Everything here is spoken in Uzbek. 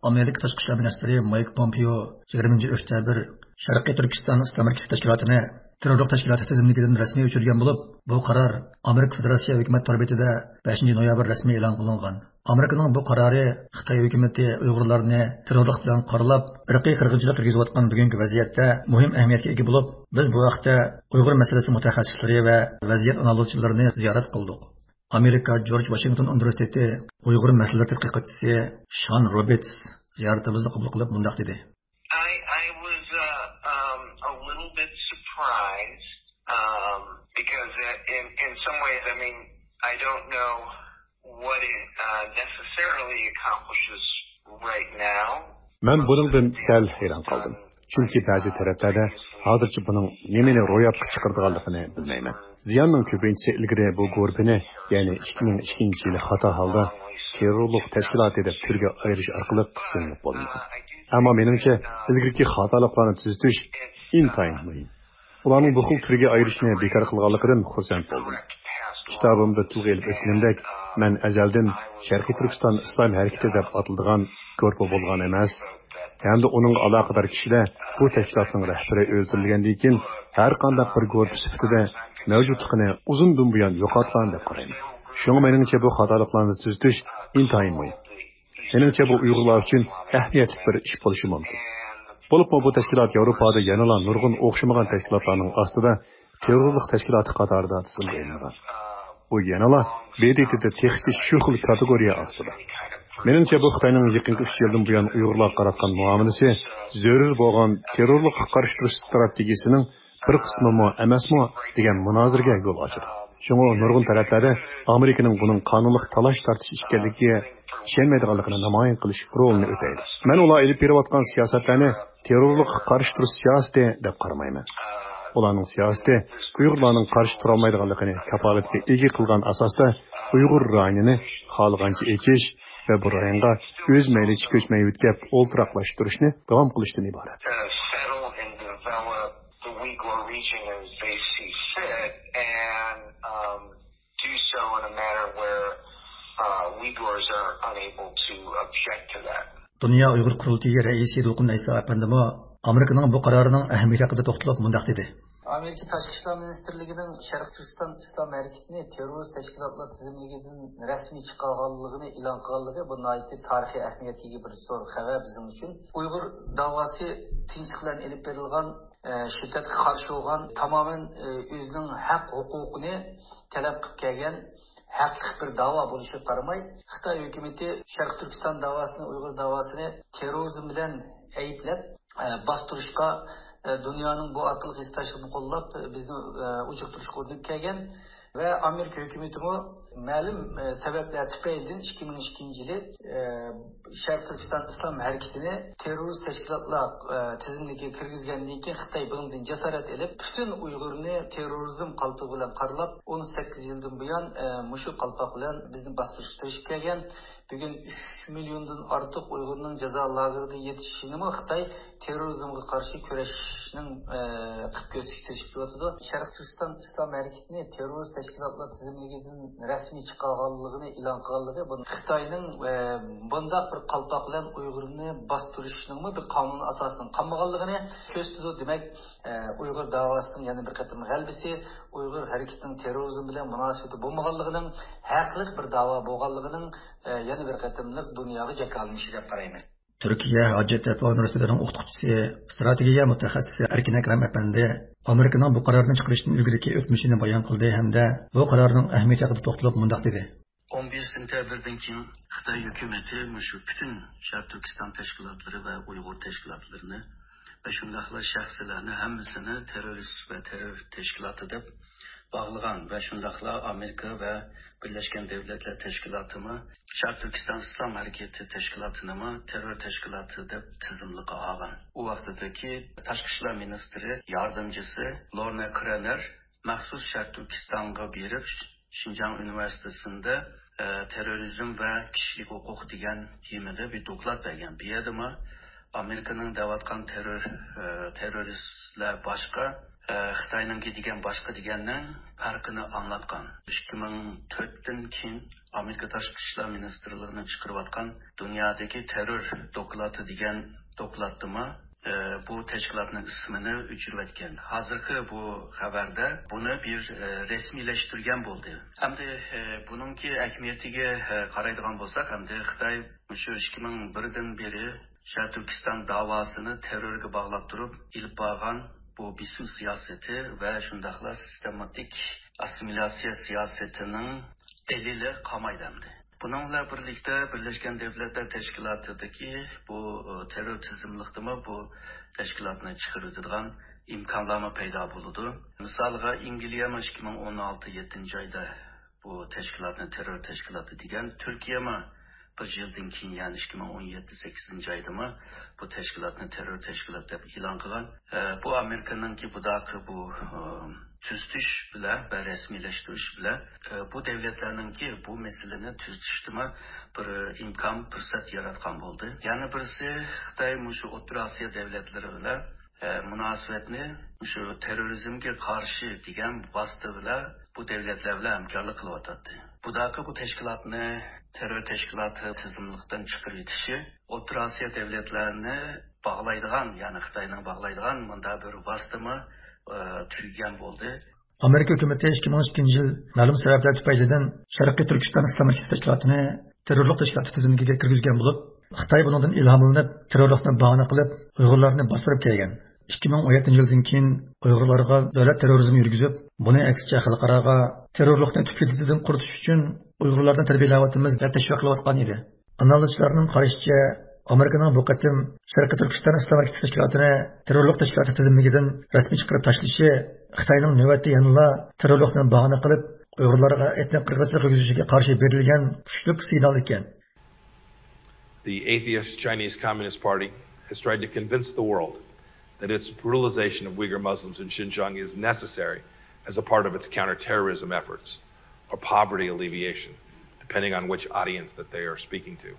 ئامېرىكا تاشقى ئىشلار مىنىستىرى Mayk Pompeo 20 oktyabr شەرقىي تۈركىستان ئىسلام ھەرىكىتى تەشكىلاتىنى تېررورلۇق تەشكىلاتى تىزىملىكىدىن رەسمىي ئۆچۈرگەن بولۇپ, bu qaror ئامېرىكا فېدېراتسىيە ھۆكۈمەت تور بېتىدە 5 noyabr رەسمىي e'lon qilingan. ئامېرىكىنىڭ bu qarori Xitoy hukumatı Uyg'urlarni terrorlik bilan qoralab, irqiy qirg'inchilik kirgizayotgan bugungi vaziyatda muhim ahamiyatga ega bo'lib, biz bu vaqtda Uyg'ur masalasi mutaxassislari va vaziyat analizchilarini ziyorat qildik. Amerika George Washington Universiteti Uyg'ur masalalari tadqiqotchisi Sean Roberts ziyoratimizni qabul qilib mundaq dedi. I was a little bit surprised because in some ways, I mean, I don't know what it necessarily accomplishes right now. Men bundan sal hayran qoldim. Chunki ba'zi taraflarda hozircha buning nimani ro'yobga chiqardiganligini bilmayman. Ziyonning ko'pincha ilgari bu gurbini, ya'ni 2002-yili xato holda terrorluq tashkiloti deb turga ayirish orqali qismlab bo'lgan. Ammo menimcha ilgirki xatoliklarni tuzatish intayin muhim. Ularning bu xil turga ayirishni bekor qilganligidan xursand bo'ldim. Kitobimda tilga ilib o'tganimdek, men azaldan Şərqi Türkistan İslam ھەرىكىتى deb atiladigan guruh bo'lgan emas. Hamda uning aloqador kishilar bu tashkilotning rahbari o'ldirilgandan keyin har qanday bir guruh sifatida mavjudligini uzundan buyon yo'qotgan deb qarayman. Shunga meningcha bu xatoliklarni tuzatish intayin muhim. Meningcha bu Uyg'urlar uchun ahamiyatli bir ish bo'lishi mumkin. Bo'lib bu tashkilot Yevropada yanada nurg'un o'xshamagan tashkilotlarning ostida terrorlik tashkiloti qatorida tizimlangan. Bu yanada BDT'de texnik shu xil kategoriya ostida. Menimcha bu Xitoyning yaqinqi 3 yildan buyon Uyg'urlarga qaratgan muomalasi zarur bo'lgan terrorlikqa qarshi turish strategiyasining bir qismimi emasmi degan munozaraga yo'l ochadi. Shunga nurg'un taraflarda Amerikaning buning qonunliq talash tortish ekanligiga ishonmaydiganligini namoyon qilish rolini o'taydi. Men ular olib berayotgan siyosatlarni terrorlikqa qarshi turish siyosati deb qaramayman. Ularning siyosati Uyg'urlarning qarshi tura olmaydiganligini kafolatga ega qilgan asosda Uyg'ur rayonini xohlagancha ekish va bu rayonga o'z maylicha ko'chmay o'tkab o'ltiraqlashtirishni davom qilishdan iborat. Dünya Uyghur Qurultayı Reisi Ruqun Aysa Efendimi Amerika'nın bu kararının ahamiyeti hakkında to'xtalib mundaq dedi. Amerika Tashqi ishlar ministrligining Şərqi Türkistan İslam ھەرىكىتىنى terrorist tashkilotlar tizimligidan rasmiy chiqarganligini e'lon qilganligi bu nihoyatda tarixiy ahamiyatga ega bir zo'r xabar bizim uchun. Uyg'ur da'vosi tinchlik bilan elib berilgan, shiddatga qarshi bo'lgan, tamoman o'zining haq huquqini talab qilib kelgan haqli bir da'vo bo'lishiga qaramay, Xitoy hukumatı Şərqi Türkistan davosini, Uyg'ur davosini terrorizm bilan ayblab, bostirishga dünyanın bu orqali hissasini qo'llab bizni uchiqtirishga urinib kelgan va Amerika hukumati ma'lum sabablar tufaylidan 2002-yili Şərqi Türkistan İslam ھەرىكىتىنى terrorist tashkilotlar tizimligiga kirgizgandan keyin Xitoy bundan jasorat olib, butun Uyg'urni terrorizm qalpi bilan qaralab, 18 yildan buyon mushu qalpoq bilan bizni bostirishtirib kelgan. Bugün 3 milyondan artıq Uyg'urning jazo lagerida yetishishini Xitoy terrorizmga qarshi kurashishning qilib ko'rsatishga o'tadi. Şərqi Türkistan İslam ھەرىكىتىنى terrorist tashkilotlar tizimligidan rasmiy chiqarganligini e'lon qilganligi bu Xitoyning bundaq bir qalpoq bilan Uyg'urni bostirishning bir qonun asosining qolmaganligini ko'rsatadi. Demak, Uyg'ur davosining yana bir qatim g'albisi, Uyg'ur harakatining terrorizm bilan munosabati bo'lmaganligining, haqli bir da'vo bo'lganligining yana bir qatimliq dunyoga jakalanishi deb qarayman. Türkiye Hacettepe Üniversitesi'nin o'qituvchisi, strategiya mutaxassisi Erkin Akram Efendi Amerika'nın bu kararını çıkarışının ilgili ötmüşünü bayan kıldı hem de bu kararının ahamiyeti hakkında to'xtalib mundaq dedi. 11 sentyabrdan keyin Xitoy hukumati shu bütün Şərqi Türkistan tashkilotlari va Uyg'ur tashkilotlarini va shundaqla shaxslarni hammasini terrorist va terror tashkiloti deb bağlagan ve şundaqla Amerika ve Birleşken Devletler Teşkilatı'mı Şərqi Türkistan İslam ھەرىكىتى teşkilatını terör teşkilatı deb tizimliğe algan. O vaqtdaki Tashqi ishlar ministri yardımcısı Lorna Krener maxsus Şərqi Türkistan'a berib Şinjan Üniversitesi'nde terrorizm ve kişilik hukuk degan temada bir doklad bergan. Bu yerda Amerika'nın davatgan teröristler başka Xitayninki degan boshqa deganning farqini anglatgan. 2004dan keyin Amerika tashqi ishlar ministrligining chiqarayotgan dunyodagi terror doklati degan doklatdimi bu tashkilotning ismini o'chirayotgan. Hozirgi bu xabarda buni bir rasmiylashtirgan bo'ldi. Hamda buningki ahamiyatiga qaraydigan bo'lsak, hamda Xitoy shu 2001dan beri Sharq Turkiston davosini terrorga bog'lab turib, ilib borgan bu bisim siyosati va shundaqla sistematik assimilyatsiya siyosatining delili qolmaydi. Bununla birlikte Birleşken Devletler Teşkilatı'daki bu terör tizimliği bu teşkilatını çıkarıdığın imkanlarına peyda bulundu. Misalga İngilizce 2016 7. ayda bu teşkilatını terör teşkilatı diyen Türkiye mi bir yıldan keyin yani 2017 8. ayda mı bu teşkilatını terör teşkilatı ilan kılan bu Amerika'nın ki bu da bu tüzüş bile ve resmileştiriş bile bu devletlerinin ki bu meseleni tüzüştüme bir imkan, fırsat yaratkan oldu. Yani birisi Xitay şu Orta Asya devletleri bile münasebetini şu terörizmge karşı diyen vasıtı bile bu devletlerle hamkarlık kılıvatatdı. Bu da bu teşkilatını terör teşkilatı tizimlikten çıkarıtışı Orta Asya devletlerini bağlaydıgan yani Xitay'ın bağlaydıgan bunda bir vasıtı mı tüygen oldu. Amerika hükümeti 2012 yıl ma'lum sebepler tüpaylidan Şərqi Türkistan İslam ھەرىكىتى təşkilatını terrorluq təşkilatı tizimligiga kirgizgan bo'lib, Xitoy bundan ilhomlanib terrorluqni bahona qilib Uyg'urlarni bostirib kelgan. 2017 yildan keyin Uyg'urlarga davlat terrorizmi yurgizib, buni aksicha xalqaroga terrorluqni tüpaylidan quritish uchun Uyg'urlarni tarbiyalayotimiz va tashviq qilayotgan edi. Analizchilarning qarashicha Amerika'nın bu qatim Şərqi Türkistan İslam ھەرىكىتى təşkilatını terrorluq təşkilatı tizimligidan rasmiy chiqarib tashlashi Xitoyning navbatda yanıla terrorluqni bahona qilib Uyg'urlarga etnik qirg'inchilik yurgizishiga qarshi berilgan kuchli signal ekan. The atheist Chinese Communist Party has tried to convince the world that its brutalization of Uyghur Muslims in Xinjiang is necessary as a part of its counterterrorism efforts or poverty alleviation, depending on which audience that they are speaking to.